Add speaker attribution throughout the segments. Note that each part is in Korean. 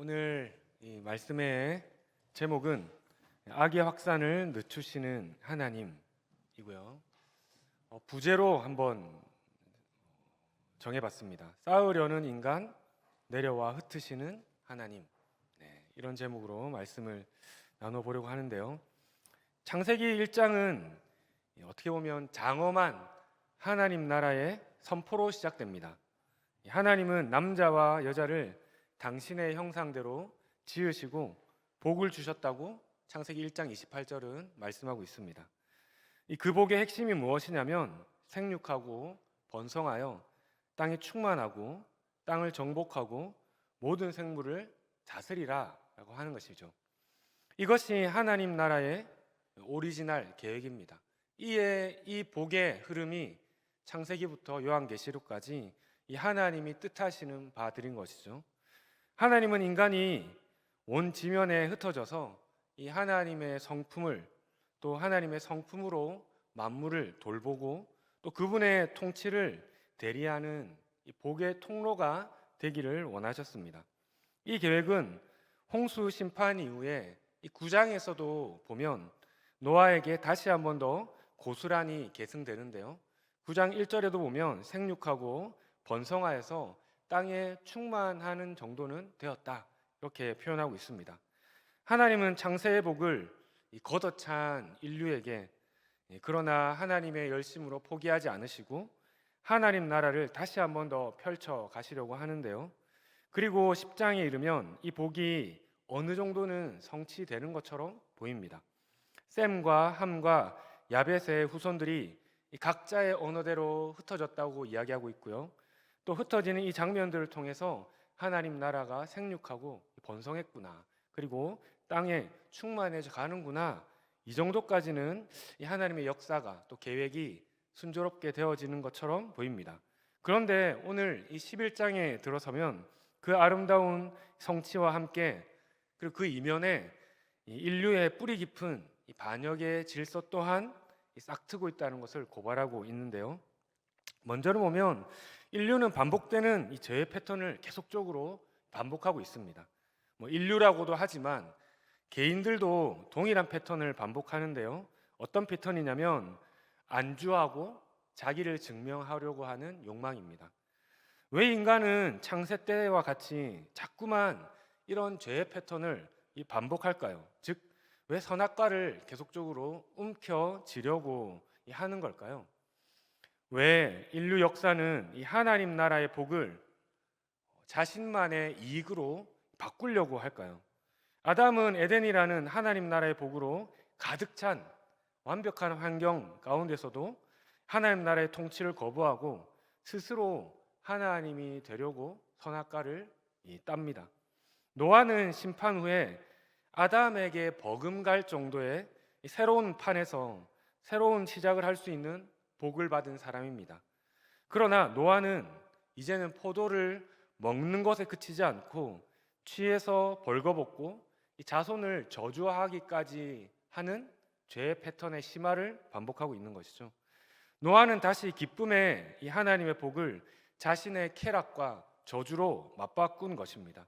Speaker 1: 오늘 이 말씀의 제목은 악의 확산을 늦추시는 하나님이고요. 부제로 한번 정해봤습니다. 쌓으려는 인간, 내려와 흩으시는 하나님. 이런 제목으로 말씀을 나눠보려고 하는데요. 창세기 1장은 어떻게 보면 장엄한 하나님 나라의 선포로 시작됩니다. 하나님은 남자와 여자를 당신의 형상대로 지으시고 복을 주셨다고 창세기 1장 28절은 말씀하고 있습니다. 그 복의 핵심이 무엇이냐면 생육하고 번성하여 땅에 충만하고 땅을 정복하고 모든 생물을 다스리라 라고 하는 것이죠. 이것이 하나님 나라의 오리지널 계획입니다. 이에 이 복의 흐름이 창세기부터 요한계시록까지 이 하나님이 뜻하시는 바들인 것이죠. 하나님은 인간이 온 지면에 흩어져서 이 하나님의 성품을 또 하나님의 성품으로 만물을 돌보고 또 그분의 통치를 대리하는 이 복의 통로가 되기를 원하셨습니다. 이 계획은 홍수 심판 이후에 이 9장에서도 보면 노아에게 다시 한 번 더 고스란히 계승되는데요. 9장 1절에도 보면 생육하고 번성하여서 땅에 충만하는 정도는 되었다 이렇게 표현하고 있습니다. 하나님은 창세의 복을 걷어찬 인류에게 그러나 하나님의 열심으로 포기하지 않으시고 하나님 나라를 다시 한 번 더 펼쳐 가시려고 하는데요. 그리고 10장에 이르면 이 복이 어느 정도는 성취되는 것처럼 보입니다. 셈과 함과 야벳의 후손들이 각자의 언어대로 흩어졌다고 이야기하고 있고요. 또 흩어지는 이 장면들을 통해서 하나님 나라가 생육하고 번성했구나, 그리고 땅에 충만해져 가는구나, 이 정도까지는 이 하나님의 역사가 또 계획이 순조롭게 되어지는 것처럼 보입니다. 그런데 오늘 이 11장에 들어서면 그 아름다운 성취와 함께 그리고 그 이면에 이 인류의 뿌리 깊은 이 반역의 질서 또한 싹트고 있다는 것을 고발하고 있는데요. 먼저는 보면 인류는 반복되는 이 죄의 패턴을 계속적으로 반복하고 있습니다. 인류라고도 하지만 개인들도 동일한 패턴을 반복하는데요. 어떤 패턴이냐면 안주하고 자기를 증명하려고 하는 욕망입니다. 왜 인간은 창세 때와 같이 자꾸만 이런 죄의 패턴을 반복할까요? 즉, 왜 선악과를 계속적으로 움켜쥐려고 하는 걸까요? 왜 인류 역사는 이 하나님 나라의 복을 자신만의 이익으로 바꾸려고 할까요? 아담은 에덴이라는 하나님 나라의 복으로 가득 찬 완벽한 환경 가운데서도 하나님 나라의 통치를 거부하고 스스로 하나님이 되려고 선악과를 땁니다. 노아는 심판 후에 아담에게 버금갈 정도의 새로운 판에서 새로운 시작을 할 수 있는 복을 받은 사람입니다. 그러나 노아는 이제는 포도를 먹는 것에 그치지 않고 취해서 벌거벗고 자손을 저주하기까지 하는 죄의 패턴의 심화를 반복하고 있는 것이죠. 노아는 다시 기쁨의 이 하나님의 복을 자신의 쾌락과 저주로 맞바꾼 것입니다.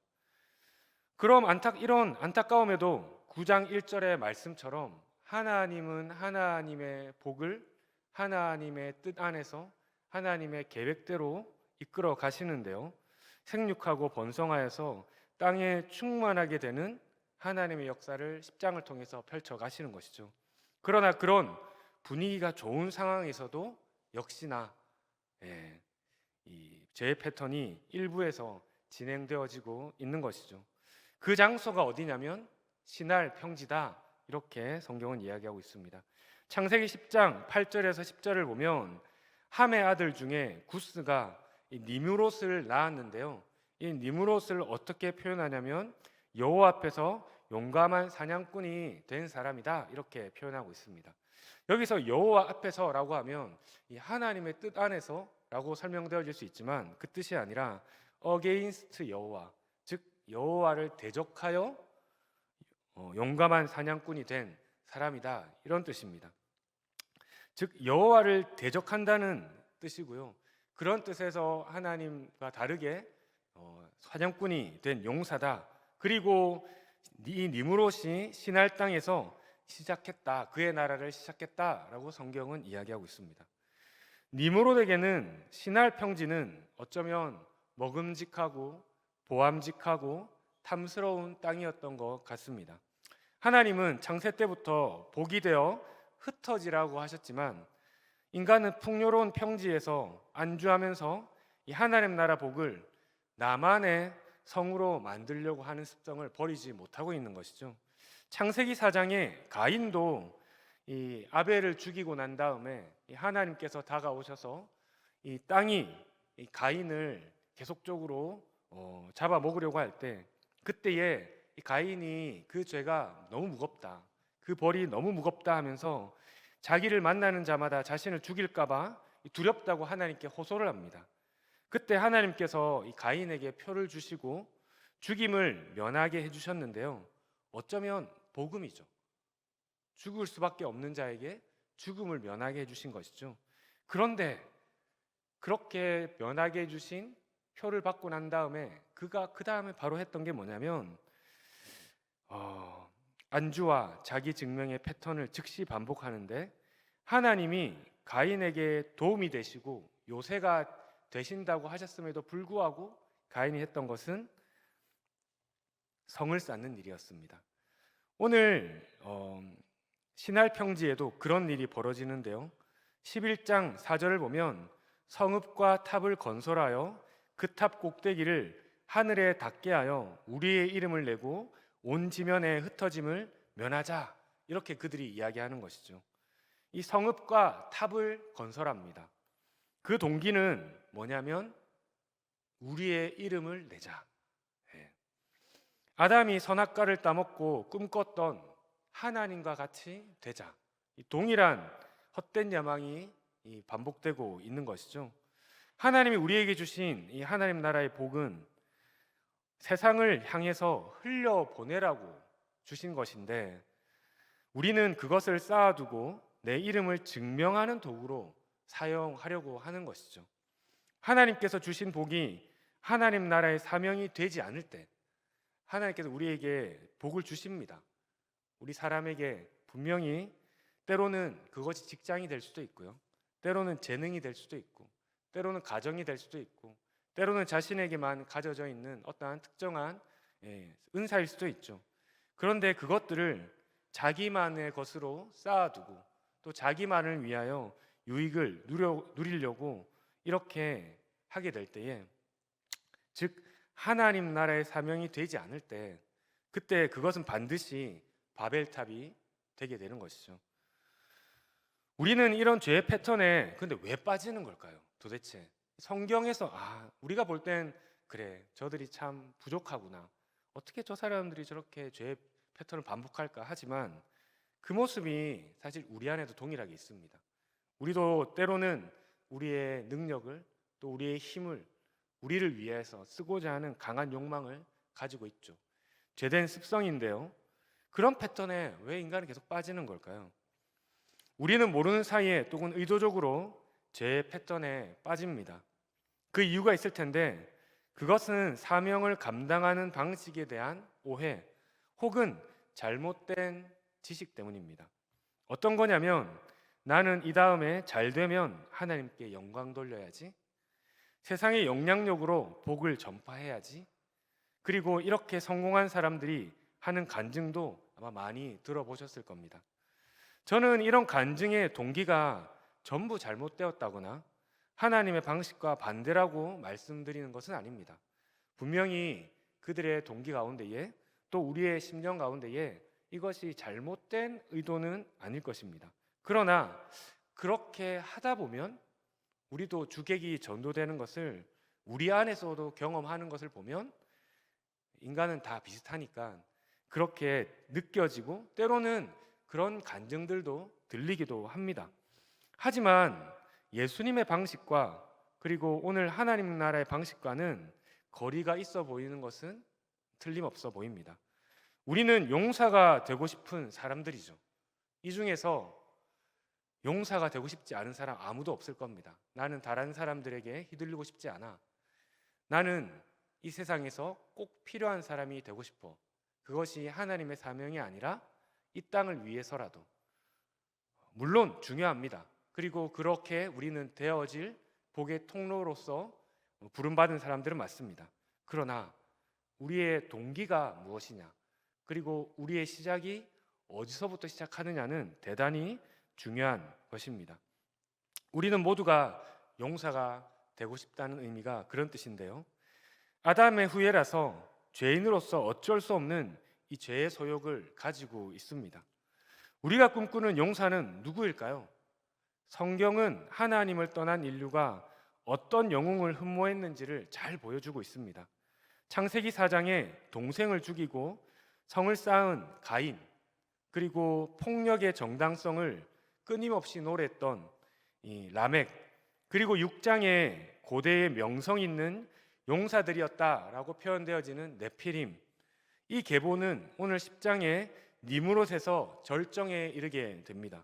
Speaker 1: 그럼 이런 안타까움에도 9장 1절의 말씀처럼 하나님은 하나님의 복을 하나님의 뜻 안에서 하나님의 계획대로 이끌어 가시는데요. 생육하고 번성하여서 땅에 충만하게 되는 하나님의 역사를 10장을 통해서 펼쳐 가시는 것이죠. 그러나 그런 분위기가 좋은 상황에서도 역시나 이 죄의 패턴이 일부에서 진행되어지고 있는 것이죠. 그 장소가 어디냐면 신할 평지다, 이렇게 성경은 이야기하고 있습니다. 창세기 10장 8절에서 10절을 보면 함의 아들 중에 구스가 이 니므롯을 낳았는데요. 이 니므롯을 어떻게 표현하냐면 여호와 앞에서 용감한 사냥꾼이 된 사람이다, 이렇게 표현하고 있습니다. 여기서 여호와 앞에서라고 하면 이 하나님의 뜻 안에서라고 설명되어질 수 있지만 그 뜻이 아니라 against 여호와, 즉 여호와를 대적하여 용감한 사냥꾼이 된 사람이다, 이런 뜻입니다. 즉 여호와를 대적한다는 뜻이고요. 그런 뜻에서 하나님과 다르게 사냥꾼이 된 용사다, 그리고 이 니므롯이 시날 땅에서 시작했다. 그의 나라를 시작했다라고 성경은 이야기하고 있습니다. 니므롯에게는 시날 평지는 어쩌면 먹음직하고 보암직하고 탐스러운 땅이었던 것 같습니다. 하나님은 창세 때부터 복이 되어 흩어지라고 하셨지만 인간은 풍요로운 평지에서 안주하면서 이 하나님 나라 복을 나만의 성으로 만들려고 하는 습성을 버리지 못하고 있는 것이죠. 창세기 4장에 가인도 이 아벨을 죽이고 난 다음에 이 하나님께서 다가오셔서 이 땅이 이 가인을 계속적으로 잡아 먹으려고 할 때 그때에 이 가인이 그 죄가 너무 무겁다, 그 벌이 너무 무겁다 하면서 자기를 만나는 자마다 자신을 죽일까봐 두렵다고 하나님께 호소를 합니다. 그때 하나님께서 이 가인에게 표를 주시고 죽임을 면하게 해주셨는데요. 어쩌면 복음이죠. 죽을 수밖에 없는 자에게 죽음을 면하게 해주신 것이죠. 그런데 그렇게 면하게 해주신 표를 받고 난 다음에 그가 그 다음에 바로 했던 게 뭐냐면 안주와 자기 증명의 패턴을 즉시 반복하는데 하나님이 가인에게 도움이 되시고 요새가 되신다고 하셨음에도 불구하고 가인이 했던 것은 성을 쌓는 일이었습니다. 오늘 신할 평지에도 그런 일이 벌어지는데요. 11장 4절을 보면 성읍과 탑을 건설하여 그 탑 꼭대기를 하늘에 닿게 하여 우리의 이름을 내고 온 지면에 흩어짐을 면하자, 이렇게 그들이 이야기하는 것이죠. 이 성읍과 탑을 건설합니다. 그 동기는 뭐냐면 우리의 이름을 내자. 아담이 선악과를 따먹고 꿈꿨던 하나님과 같이 되자. 이 동일한 헛된 야망이 반복되고 있는 것이죠. 하나님이 우리에게 주신 이 하나님 나라의 복은 세상을 향해서 흘려보내라고 주신 것인데 우리는 그것을 쌓아두고 내 이름을 증명하는 도구로 사용하려고 하는 것이죠. 하나님께서 주신 복이 하나님 나라의 사명이 되지 않을 때 하나님께서 우리에게 복을 주십니다. 우리 사람에게 분명히 때로는 그것이 직장이 될 수도 있고요. 때로는 재능이 될 수도 있고 때로는 가정이 될 수도 있고 때로는 자신에게만 가져져 있는 어떠한 특정한 은사일 수도 있죠. 그런데 그것들을 자기만의 것으로 쌓아두고 또 자기만을 위하여 유익을 누리려고 이렇게 하게 될 때에 즉 하나님 나라의 사명이 되지 않을 때 그때 그것은 반드시 바벨탑이 되게 되는 것이죠. 우리는 이런 죄의 패턴에 근데 왜 빠지는 걸까요? 도대체 성경에서 우리가 볼 땐 그래 저들이 참 부족하구나, 어떻게 저 사람들이 저렇게 죄의 패턴을 반복할까 하지만 그 모습이 사실 우리 안에도 동일하게 있습니다. 우리도 때로는 우리의 능력을 또 우리의 힘을 우리를 위해서 쓰고자 하는 강한 욕망을 가지고 있죠. 죄된 습성인데요. 그런 패턴에 왜 인간은 계속 빠지는 걸까요? 우리는 모르는 사이에 또는 의도적으로 죄의 패턴에 빠집니다. 그 이유가 있을 텐데 그것은 사명을 감당하는 방식에 대한 오해 혹은 잘못된 지식 때문입니다. 어떤 거냐면 나는 이 다음에 잘 되면 하나님께 영광 돌려야지, 세상의 영향력으로 복을 전파해야지, 그리고 이렇게 성공한 사람들이 하는 간증도 아마 많이 들어보셨을 겁니다. 저는 이런 간증의 동기가 전부 잘못되었다거나 하나님의 방식과 반대라고 말씀드리는 것은 아닙니다. 분명히 그들의 동기 가운데에 또 우리의 심령 가운데에 이것이 잘못된 의도는 아닐 것입니다. 그러나 그렇게 하다 보면 우리도 주객이 전도되는 것을 우리 안에서도 경험하는 것을 보면 인간은 다 비슷하니까 그렇게 느껴지고 때로는 그런 간증들도 들리기도 합니다. 하지만 예수님의 방식과 그리고 오늘 하나님 나라의 방식과는 거리가 있어 보이는 것은 틀림없어 보입니다. 우리는 용사가 되고 싶은 사람들이죠. 이 중에서 용사가 되고 싶지 않은 사람 아무도 없을 겁니다. 나는 다른 사람들에게 휘둘리고 싶지 않아. 나는 이 세상에서 꼭 필요한 사람이 되고 싶어. 그것이 하나님의 사명이 아니라 이 땅을 위해서라도. 물론 중요합니다. 그리고 그렇게 우리는 되어질 복의 통로로서 부름받은 사람들은 맞습니다. 그러나 우리의 동기가 무엇이냐, 그리고 우리의 시작이 어디서부터 시작하느냐는 대단히 중요한 것입니다. 우리는 모두가 용사가 되고 싶다는 의미가 그런 뜻인데요. 아담의 후예라서 죄인으로서 어쩔 수 없는 이 죄의 소욕을 가지고 있습니다. 우리가 꿈꾸는 용사는 누구일까요? 성경은 하나님을 떠난 인류가 어떤 영웅을 흠모했는지를 잘 보여주고 있습니다. 창세기 4장에 동생을 죽이고 성을 쌓은 가인, 그리고 폭력의 정당성을 끊임없이 노래했던 이 라멕, 그리고 6장에 고대의 명성 있는 용사들이었다라고 표현되어지는 네피림, 이 계보는 오늘 10장의 니므롯에서 절정에 이르게 됩니다.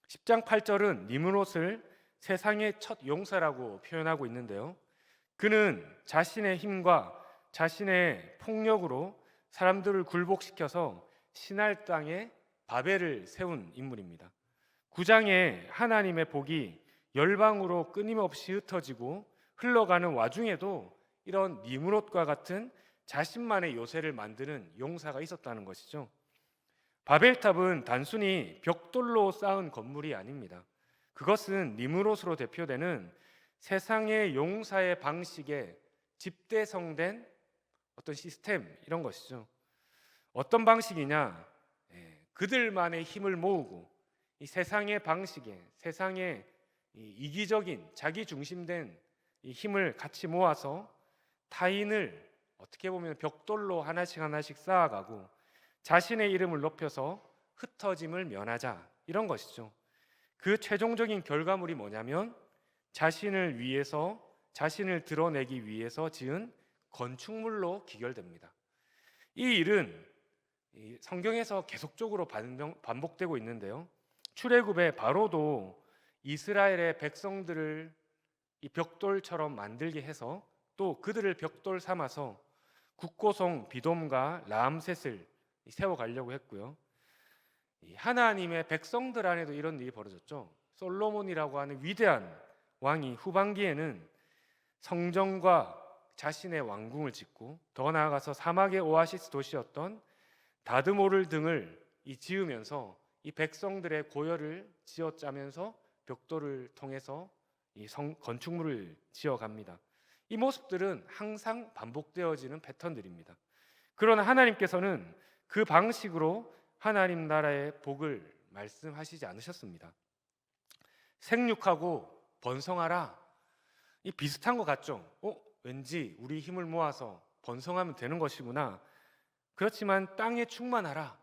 Speaker 1: 10장 8절은 니므롯을 세상의 첫 용사라고 표현하고 있는데요. 그는 자신의 힘과 자신의 폭력으로 사람들을 굴복시켜서 시날 땅에 바벨을 세운 인물입니다. 9장에 하나님의 복이 열방으로 끊임없이 흩어지고 흘러가는 와중에도 이런 니므롯과 같은 자신만의 요새를 만드는 용사가 있었다는 것이죠. 바벨탑은 단순히 벽돌로 쌓은 건물이 아닙니다. 그것은 니므롯으로 대표되는 세상의 용사의 방식에 집대성된 어떤 시스템, 이런 것이죠. 어떤 방식이냐? 그들만의 힘을 모으고 이 세상의 방식에, 세상의 이기적인 자기 중심된 이 힘을 같이 모아서 타인을 어떻게 보면 벽돌로 하나씩 하나씩 쌓아가고 자신의 이름을 높여서 흩어짐을 면하자, 이런 것이죠. 그 최종적인 결과물이 뭐냐면 자신을 위해서, 자신을 드러내기 위해서 지은 건축물로 기결됩니다. 이 일은 성경에서 계속적으로 반복되고 있는데요. 출애굽의 바로도 이스라엘의 백성들을 이 벽돌처럼 만들게 해서 또 그들을 벽돌 삼아서 국고성 비돔과 라암셋을 세워가려고 했고요. 하나님의 백성들 안에도 이런 일이 벌어졌죠. 솔로몬이라고 하는 위대한 왕이 후반기에는 성전과 자신의 왕궁을 짓고 더 나아가서 사막의 오아시스 도시였던 다드모를 등을 지으면서 이 백성들의 고열을 지어짜면서 벽돌을 통해서 이 건축물을 지어갑니다. 이 모습들은 항상 반복되어지는 패턴들입니다. 그러나 하나님께서는 그 방식으로 하나님 나라의 복을 말씀하시지 않으셨습니다. 생육하고 번성하라, 이 비슷한 것 같죠? 왠지 우리 힘을 모아서 번성하면 되는 것이구나. 그렇지만 땅에 충만하라,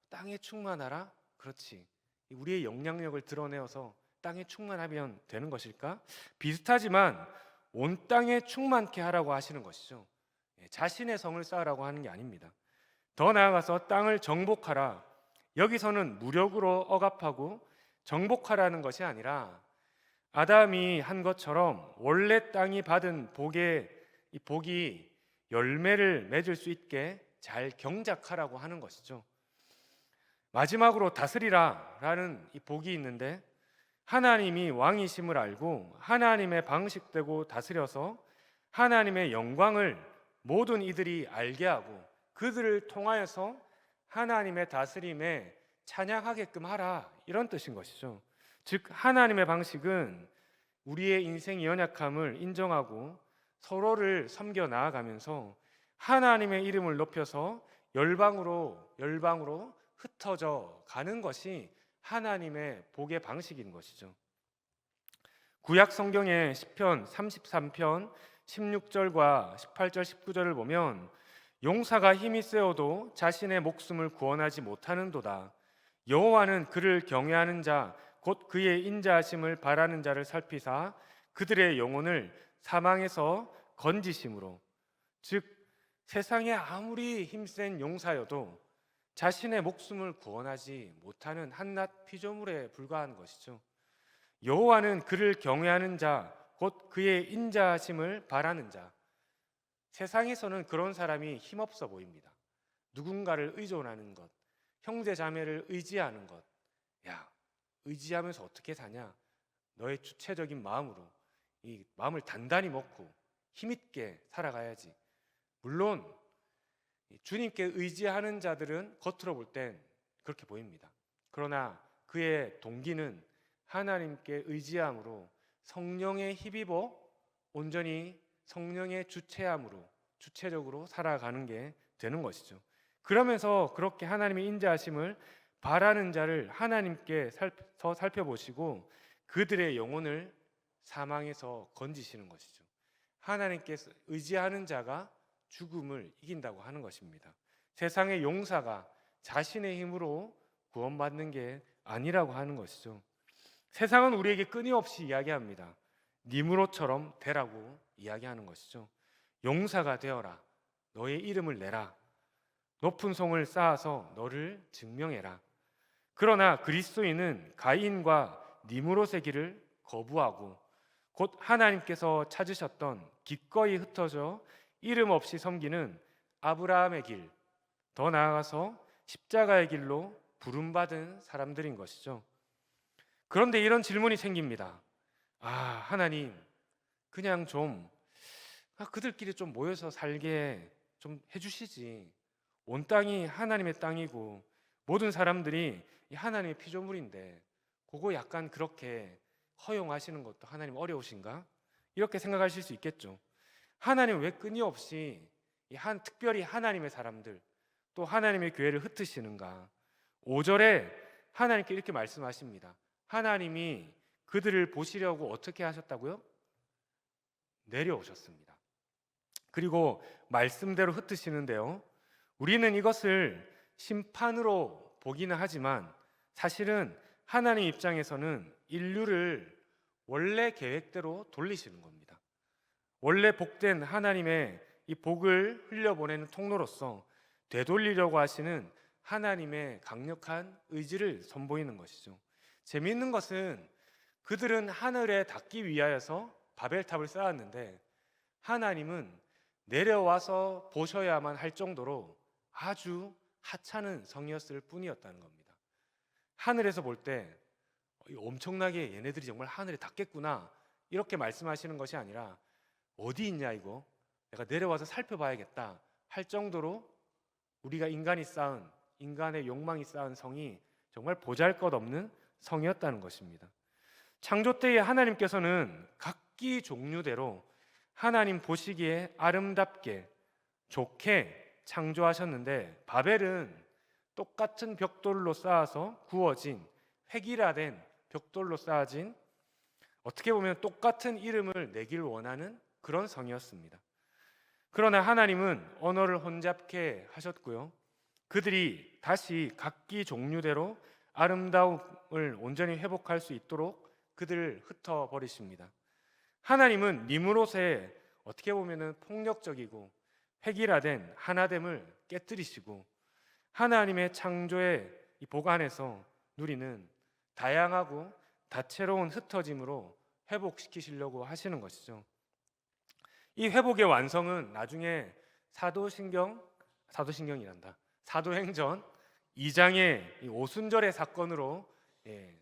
Speaker 1: 땅에 충만하라. 그렇지, 우리의 영향력을 드러내어서 땅에 충만하면 되는 것일까? 비슷하지만 온 땅에 충만케 하라고 하시는 것이죠. 자신의 성을 쌓으라고 하는 게 아닙니다. 더 나아가서 땅을 정복하라. 여기서는 무력으로 억압하고 정복하라는 것이 아니라 아담이 한 것처럼 원래 땅이 받은 이 복이 열매를 맺을 수 있게 잘 경작하라고 하는 것이죠. 마지막으로 다스리라라는 이 복이 있는데, 하나님이 왕이심을 알고 하나님의 방식대로 다스려서 하나님의 영광을 모든 이들이 알게 하고 그들을 통하여서 하나님의 다스림에 찬양하게끔 하라, 이런 뜻인 것이죠. 즉 하나님의 방식은 우리의 인생의 연약함을 인정하고 서로를 섬겨 나아가면서 하나님의 이름을 높여서 열방으로 흩어져 가는 것이 하나님의 복의 방식인 것이죠. 구약 성경의 시편 33편 16절과 18절 19절을 보면 용사가 힘이 세어도 자신의 목숨을 구원하지 못하는도다. 여호와는 그를 경외하는 자 곧 그의 인자하심을 바라는 자를 살피사 그들의 영혼을 사망에서 건지심으로. 즉 세상에 아무리 힘센 용사여도 자신의 목숨을 구원하지 못하는 한낱 피조물에 불과한 것이죠. 여호와는 그를 경외하는 자 곧 그의 인자하심을 바라는 자. 세상에서는 그런 사람이 힘없어 보입니다. 누군가를 의존하는 것, 형제 자매를 의지하는 것. 야, 의지하면서 어떻게 사냐? 너의 주체적인 마음으로 이 마음을 단단히 먹고 힘있게 살아가야지. 물론 주님께 의지하는 자들은 겉으로 볼 땐 그렇게 보입니다. 그러나 그의 동기는 하나님께 의지함으로 성령에 힘입어 온전히 성령의 주체함으로 주체적으로 살아가는 게 되는 것이죠. 그러면서 그렇게 하나님의 인자하심을 바라는 자를 하나님께 살펴보시고 그들의 영혼을 사망에서 건지시는 것이죠. 하나님께 의지하는 자가 죽음을 이긴다고 하는 것입니다. 세상의 용사가 자신의 힘으로 구원받는 게 아니라고 하는 것이죠. 세상은 우리에게 끊임없이 이야기합니다. 니무롯처럼 되라고 이야기하는 것이죠. 용사가 되어라. 너의 이름을 내라. 높은 성을 쌓아서 너를 증명해라. 그러나 그리스도인은 가인과 니무롯의 길을 거부하고 곧 하나님께서 찾으셨던 기꺼이 흩어져 이름 없이 섬기는 아브라함의 길, 더 나아가서 십자가의 길로 부름받은 사람들인 것이죠. 그런데 이런 질문이 생깁니다. 하나님, 그냥 좀 그들끼리 좀 모여서 살게 좀 해주시지. 온 땅이 하나님의 땅이고 모든 사람들이 하나님의 피조물인데 그거 약간 그렇게 허용하시는 것도 하나님 어려우신가? 이렇게 생각하실 수 있겠죠. 하나님 왜 끊임없이 특별히 하나님의 사람들 또 하나님의 교회를 흩으시는가? 5절에 하나님께 이렇게 말씀하십니다. 하나님이 그들을 보시려고 어떻게 하셨다고요? 내려오셨습니다. 그리고 말씀대로 흩으시는데요. 우리는 이것을 심판으로 보기는 하지만 사실은 하나님 입장에서는 인류를 원래 계획대로 돌리시는 겁니다. 원래 복된 하나님의 이 복을 흘려보내는 통로로서 되돌리려고 하시는 하나님의 강력한 의지를 선보이는 것이죠. 재미있는 것은 그들은 하늘에 닿기 위하여서 바벨탑을 쌓았는데 하나님은 내려와서 보셔야만 할 정도로 아주 하찮은 성이었을 뿐이었다는 겁니다. 하늘에서 볼 때 엄청나게 얘네들이 정말 하늘에 닿겠구나 이렇게 말씀하시는 것이 아니라 어디 있냐 이거 내가 내려와서 살펴봐야겠다 할 정도로 우리가 인간의 욕망이 쌓은 성이 정말 보잘것없는 성이었다는 것입니다. 창조 때에 하나님께서는 각기 종류대로 하나님 보시기에 아름답게 좋게 창조하셨는데 바벨은 똑같은 벽돌로 쌓아서 구워진 획일화된 벽돌로 쌓아진 어떻게 보면 똑같은 이름을 내길 원하는 그런 성이었습니다. 그러나 하나님은 언어를 혼잡케 하셨고요. 그들이 다시 각기 종류대로 아름다움을 온전히 회복할 수 있도록 그들을 흩어버리십니다. 하나님은 니므롯의 어떻게 보면 폭력적이고 획일화된 하나됨을 깨뜨리시고 하나님의 창조의 이 복 안에서 누리는 다양하고 다채로운 흩어짐으로 회복시키시려고 하시는 것이죠. 이 회복의 완성은 나중에 사도행전 2장의 이 오순절의 사건으로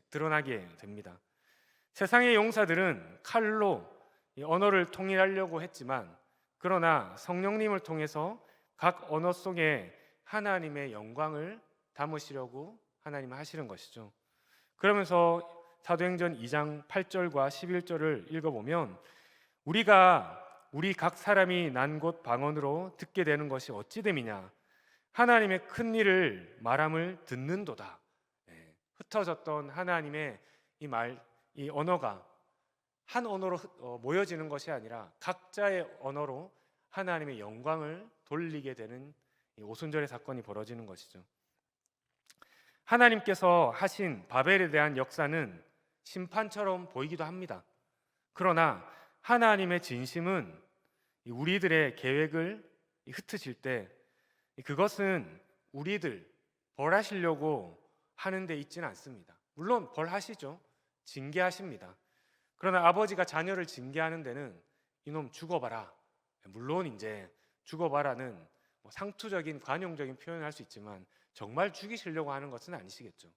Speaker 1: 드러나게 됩니다. 세상의 용사들은 칼로 이 언어를 통일하려고 했지만 그러나 성령님을 통해서 각 언어 속에 하나님의 영광을 담으시려고 하나님은 하시는 것이죠. 그러면서 사도행전 2장 8절과 11절을 읽어보면 우리 각 사람이 난 곳 방언으로 듣게 되는 것이 어찌 됨이냐 하나님의 큰 일을 말함을 듣는도다. 흩어졌던 하나님의 이 언어가 한 언어로 모여지는 것이 아니라 각자의 언어로 하나님의 영광을 돌리게 되는 이 오순절의 사건이 벌어지는 것이죠. 하나님께서 하신 바벨에 대한 역사는 심판처럼 보이기도 합니다. 그러나 하나님의 진심은 우리들의 계획을 흩으실 때 그것은 우리들 벌하시려고 하는 데 있지는 않습니다. 물론 벌하시죠. 징계하십니다. 그러나 아버지가 자녀를 징계하는 데는 이놈 죽어봐라. 물론 이제 죽어봐라는 상투적인 관용적인 표현을 할 수 있지만 정말 죽이시려고 하는 것은 아니시겠죠.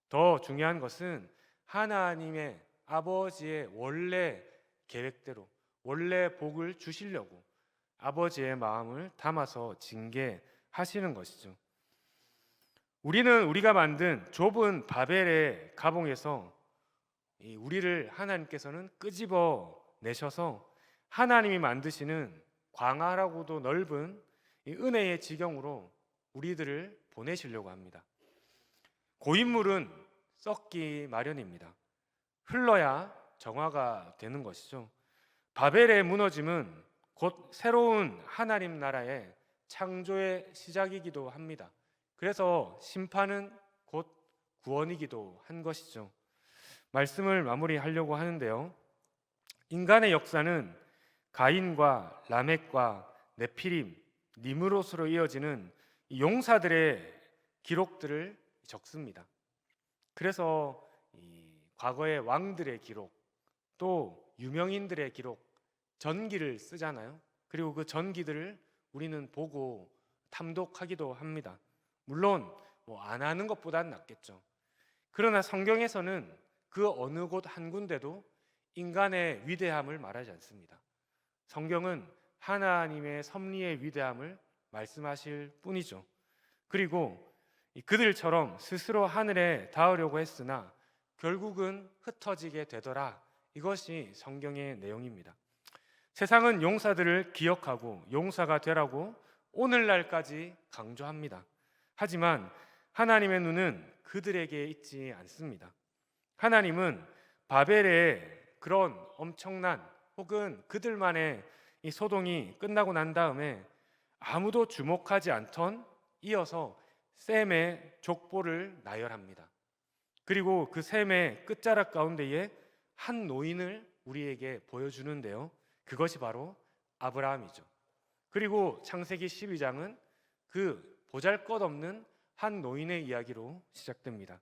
Speaker 1: 더 중요한 것은 하나님의 아버지의 원래 계획대로 원래 복을 주시려고 아버지의 마음을 담아서 징계하시는 것이죠. 우리는 우리가 만든 좁은 바벨의 가봉에서 우리를 하나님께서는 끄집어 내셔서 하나님이 만드시는 광활하고도 넓은 이 은혜의 지경으로 우리들을 보내시려고 합니다. 고인물은 썩기 마련입니다. 흘러야 정화가 되는 것이죠. 바벨의 무너짐은 곧 새로운 하나님 나라의 창조의 시작이기도 합니다. 그래서 심판은 곧 구원이기도 한 것이죠. 말씀을 마무리하려고 하는데요. 인간의 역사는 가인과 라멕과 네피림, 니므롯으로 이어지는 용사들의 기록들을 적습니다. 그래서 과거의 왕들의 기록, 또 유명인들의 기록, 전기를 쓰잖아요. 그리고 그 전기들을 우리는 보고 탐독하기도 합니다. 물론 안 하는 것보단 낫겠죠. 그러나 성경에서는 그 어느 곳 한 군데도 인간의 위대함을 말하지 않습니다. 성경은 하나님의 섭리의 위대함을 말씀하실 뿐이죠. 그리고 그들처럼 스스로 하늘에 닿으려고 했으나 결국은 흩어지게 되더라. 이것이 성경의 내용입니다. 세상은 용사들을 기억하고 용사가 되라고 오늘날까지 강조합니다. 하지만 하나님의 눈은 그들에게 있지 않습니다. 하나님은 바벨의 그런 엄청난 혹은 그들만의 이 소동이 끝나고 난 다음에 아무도 주목하지 않던 이어서 셈의 족보를 나열합니다. 그리고 그 셈의 끝자락 가운데에 한 노인을 우리에게 보여주는데요. 그것이 바로 아브라함이죠. 그리고 창세기 12장은 그 보잘것없는 한 노인의 이야기로 시작됩니다.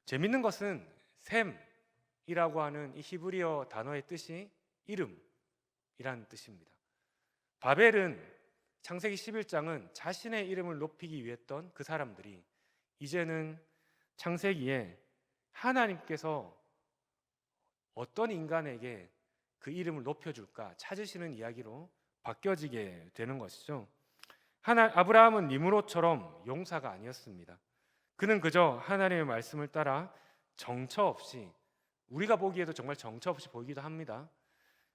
Speaker 1: 재밌는 것은 셈이라고 하는 이 히브리어 단어의 뜻이 이름이라는 뜻입니다. 바벨은 창세기 11장은 자신의 이름을 높이기 위해 했던 그 사람들이 이제는 창세기에 하나님께서 어떤 인간에게 그 이름을 높여줄까 찾으시는 이야기로 바뀌어지게 되는 것이죠. 아브라함은 니므롯처럼 용사가 아니었습니다. 그는 그저 하나님의 말씀을 따라 정처 없이, 우리가 보기에도 정말 정처 없이 보이기도 합니다.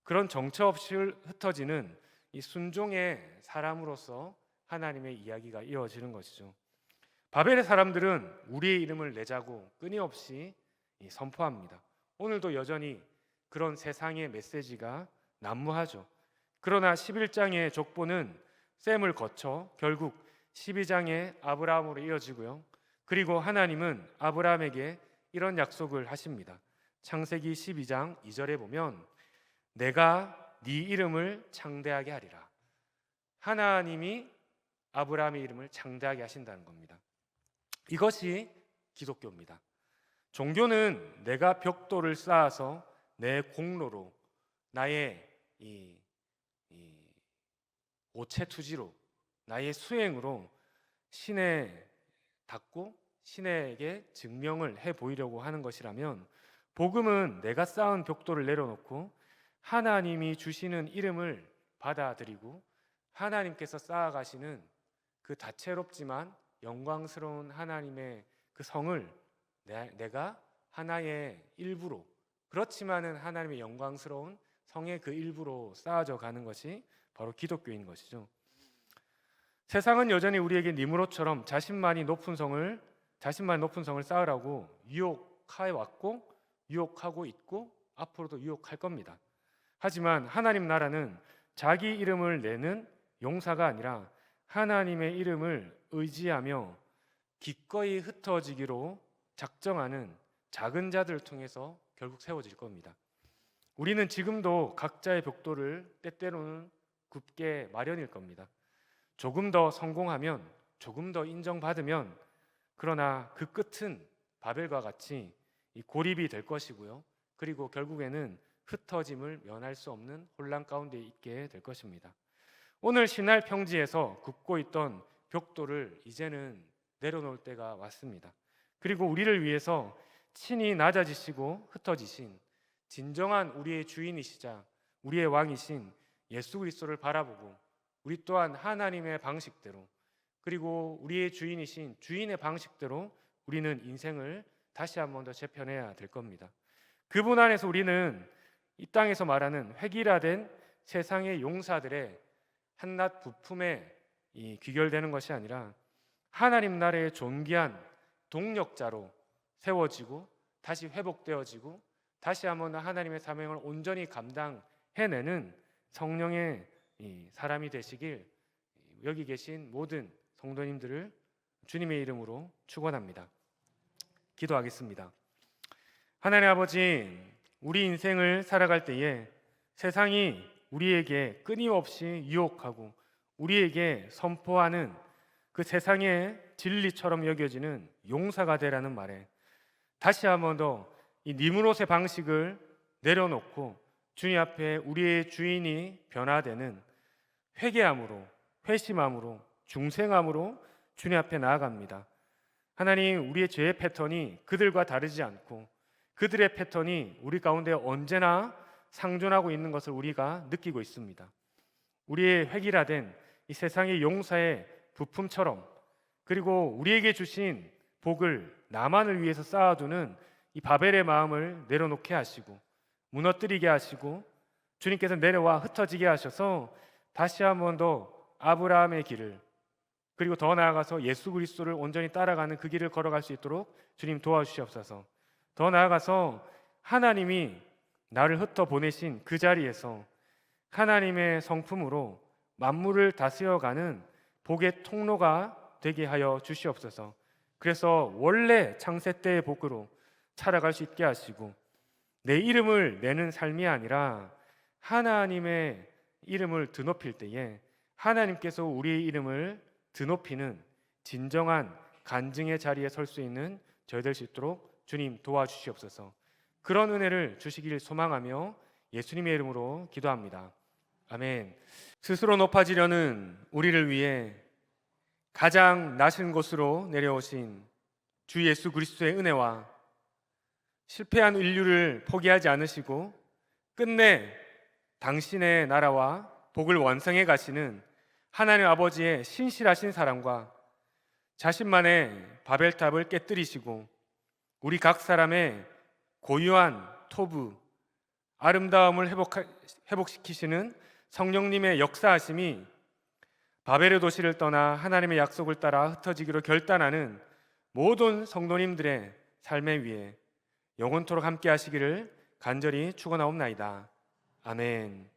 Speaker 1: 그런 정처 없이 흩어지는 이 순종의 사람으로서 하나님의 이야기가 이어지는 것이죠. 바벨의 사람들은 우리의 이름을 내자고 끊임없이 선포합니다. 오늘도 여전히 그런 세상의 메시지가 난무하죠. 그러나 11장의 족보는 셈을 거쳐 결국 12장의 아브라함으로 이어지고요. 그리고 하나님은 아브라함에게 이런 약속을 하십니다. 창세기 12장 2절에 보면 내가 네 이름을 창대하게 하리라. 하나님이 아브라함의 이름을 창대하게 하신다는 겁니다. 이것이 기독교입니다. 종교는 내가 벽돌을 쌓아서 내 공로로 나의 오체투지로 나의 수행으로 신에 닿고 신에게 증명을 해 보이려고 하는 것이라면, 복음은 내가 쌓은 벽돌을 내려놓고 하나님이 주시는 이름을 받아들이고 하나님께서 쌓아가시는 그 다채롭지만 영광스러운 하나님의 그 성을 내가 하나의 일부로, 그렇지만은 하나님의 영광스러운 성의 그 일부로 쌓아져 가는 것이 바로 기독교인 것이죠. 세상은 여전히 우리에게 니므롯처럼 자신만이 높은 성을 쌓으라고 유혹해 왔고 유혹하고 있고 앞으로도 유혹할 겁니다. 하지만 하나님 나라는 자기 이름을 내는 용사가 아니라 하나님의 이름을 의지하며 기꺼이 흩어지기로 작정하는 작은 자들을 통해서 결국 세워질 겁니다. 우리는 지금도 각자의 벽돌을 때때로는 굽게 마련일 겁니다. 조금 더 성공하면, 조금 더 인정받으면, 그러나 그 끝은 바벨과 같이 이 고립이 될 것이고요. 그리고 결국에는 흩어짐을 면할 수 없는 혼란 가운데 있게 될 것입니다. 오늘 신할 평지에서 굽고 있던 벽돌을 이제는 내려놓을 때가 왔습니다. 그리고 우리를 위해서 친히 낮아지시고 흩어지신 진정한 우리의 주인이시자 우리의 왕이신 예수 그리스도를 바라보고 우리 또한 하나님의 방식대로 그리고 우리의 주인이신 주인의 방식대로 우리는 인생을 다시 한 번 더 재편해야 될 겁니다. 그분 안에서 우리는 이 땅에서 말하는 획일화된 세상의 용사들의 한낱 부품에 귀결되는 것이 아니라 하나님 나라의 존귀한 동력자로 세워지고 다시 회복되어지고 다시 한번 하나님의 사명을 온전히 감당해내는 성령의 사람이 되시길 여기 계신 모든 성도님들을 주님의 이름으로 축원합니다. 기도하겠습니다. 하나님 아버지, 우리 인생을 살아갈 때에 세상이 우리에게 끊임없이 유혹하고 우리에게 선포하는 그 세상의 진리처럼 여겨지는 용사가 되라는 말에 다시 한 번 더 이 니무롯의 방식을 내려놓고 주님 앞에 우리의 주인이 변화되는 회개함으로 회심함으로 중생함으로 주님 앞에 나아갑니다. 하나님, 우리의 죄의 패턴이 그들과 다르지 않고 그들의 패턴이 우리 가운데 언제나 상존하고 있는 것을 우리가 느끼고 있습니다. 우리의 획일화된 이 세상의 용사의 부품처럼 그리고 우리에게 주신 복을 나만을 위해서 쌓아두는 이 바벨의 마음을 내려놓게 하시고 무너뜨리게 하시고 주님께서 내려와 흩어지게 하셔서 다시 한 번 더 아브라함의 길을 그리고 더 나아가서 예수 그리스도를 온전히 따라가는 그 길을 걸어갈 수 있도록 주님 도와주시옵소서. 더 나아가서 하나님이 나를 흩어 보내신 그 자리에서 하나님의 성품으로 만물을 다스려가는 복의 통로가 되게 하여 주시옵소서. 그래서 원래 창세 때의 복으로 살아갈 수 있게 하시고 내 이름을 내는 삶이 아니라 하나님의 이름을 드높일 때에 하나님께서 우리의 이름을 드높이는 진정한 간증의 자리에 설 수 있는 저희 될 수 있도록 주님 도와주시옵소서. 그런 은혜를 주시길 소망하며 예수님의 이름으로 기도합니다. 아멘. 스스로 높아지려는 우리를 위해 가장 낮은 곳으로 내려오신 주 예수 그리스도의 은혜와 실패한 인류를 포기하지 않으시고 끝내 당신의 나라와 복을 완성해 가시는 하나님 아버지의 신실하신 사랑과 자신만의 바벨탑을 깨뜨리시고 우리 각 사람의 고유한 토부, 아름다움을 회복시키시는 성령님의 역사하심이 바벨의 도시를 떠나 하나님의 약속을 따라 흩어지기로 결단하는 모든 성도님들의 삶의 위에 영원토록 함께 하시기를 간절히 축원하옵나이다. 아멘.